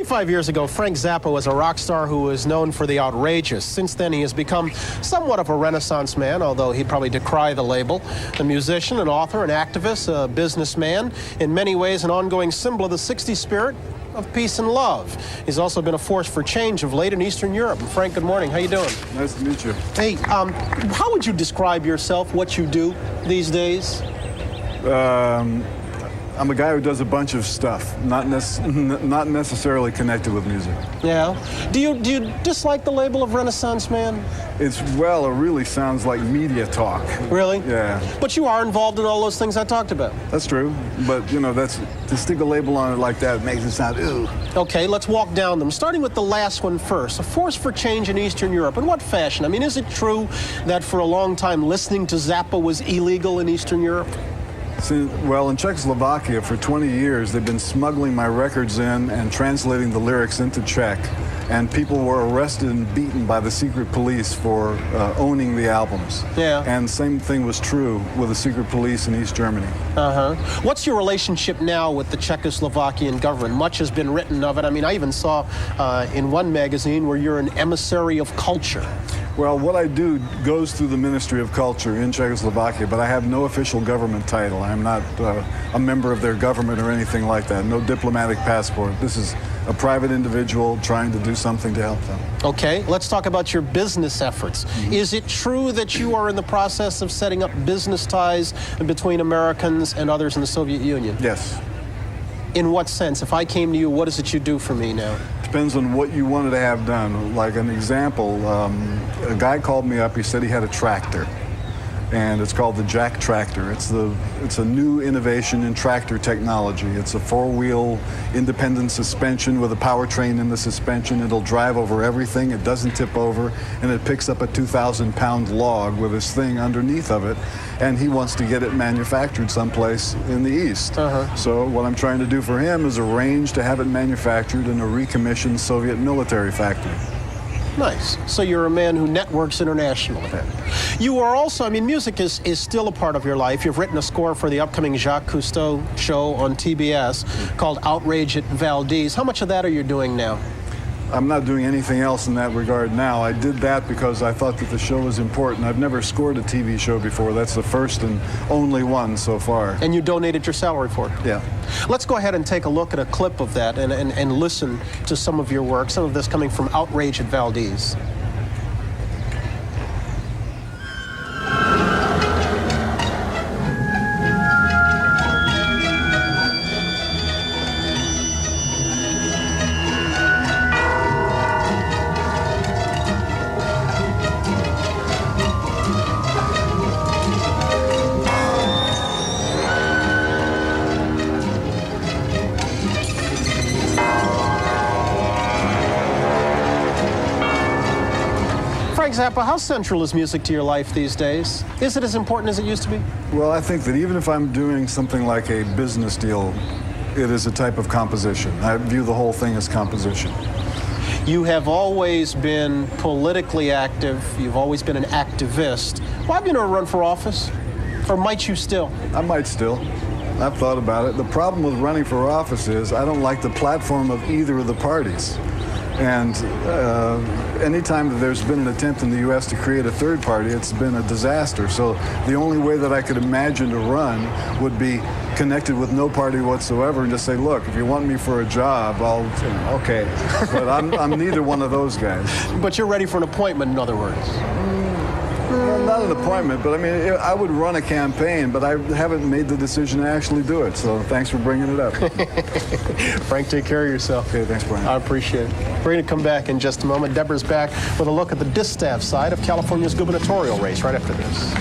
5 years ago, Frank Zappa was a rock star who was known for the outrageous. Since then, he has become somewhat of a renaissance man, although he'd probably decry the label. A musician, an author, an activist, a businessman, in many ways an ongoing symbol of the 60s spirit of peace and love. He's also been a force for change of late in Eastern Europe. And Frank, good morning. How you doing? Nice to meet you. Hey, how would you describe yourself, what you do these days? I'm a guy who does a bunch of stuff, not necessarily connected with music. Yeah. Do you dislike the label of Renaissance man? It really sounds like media talk. Really? Yeah. But you are involved in all those things I talked about. That's true. But, to stick a label on it like that makes it sound, ooh. Okay, let's walk down them. Starting with the last one first. A force for change in Eastern Europe. In what fashion? I mean, is it true that for a long time listening to Zappa was illegal in Eastern Europe? Well, in Czechoslovakia, for 20 years, they've been smuggling my records in and translating the lyrics into Czech. And people were arrested and beaten by the secret police for owning the albums. Yeah. And same thing was true with the secret police in East Germany. Uh-huh. What's your relationship now with the Czechoslovakian government? Much has been written of it. I mean, I even saw in one magazine where you're an emissary of culture. Well, what I do goes through the Ministry of Culture in Czechoslovakia, but I have no official government title. I'm not a member of their government or anything like that. No diplomatic passport. This is a private individual trying to do something to help them. Okay, let's talk about your business efforts. Mm-hmm. Is it true that you are in the process of setting up business ties between Americans and others in the Soviet Union? Yes. In what sense? If I came to you, what is it you do for me now? Depends on what you wanted to have done. Like an example, a guy called me up. He said he had a tractor, and it's called the Jack Tractor. It's a new innovation in tractor technology. It's a four-wheel independent suspension with a powertrain in the suspension. It'll drive over everything. It doesn't tip over, and it picks up a 2,000-pound log with this thing underneath of it. And he wants to get it manufactured someplace in the East. Uh-huh. So what I'm trying to do for him is arrange to have it manufactured in a recommissioned Soviet military factory. Nice. So you're a man who networks internationally. You are also, I mean, music is still a part of your life. You've written a score for the upcoming Jacques Cousteau show on TBS called Outrage at Valdez. How much of that are you doing now? I'm not doing anything else in that regard now. I did that because I thought that the show was important. I've never scored a TV show before. That's the first and only one so far. And you donated your salary for it? Yeah. Let's go ahead and take a look at a clip of that and listen to some of your work, some of this coming from Outrage at Valdez. Frank Zappa, how central is music to your life these days? Is it as important as it used to be? Well, I think that even if I'm doing something like a business deal, it is a type of composition. I view the whole thing as composition. You have always been politically active. You've always been an activist. Why have you never run for office? Or might you still? I might still. I've thought about it. The problem with running for office is I don't like the platform of either of the parties. And anytime that there's been an attempt in the U.S. to create a third party, it's been a disaster. So the only way that I could imagine to run would be connected with no party whatsoever and just say, look, if you want me for a job, I'll, okay. But I'm neither one of those guys. But you're ready for an appointment, in other words. Well, not an appointment, but I mean, I would run a campaign, but I haven't made the decision to actually do it. So thanks for bringing it up. Frank, take care of yourself. Okay, thanks, Brian. I appreciate it. We're going to come back in just a moment. Deborah's back with a look at the distaff side of California's gubernatorial race right after this.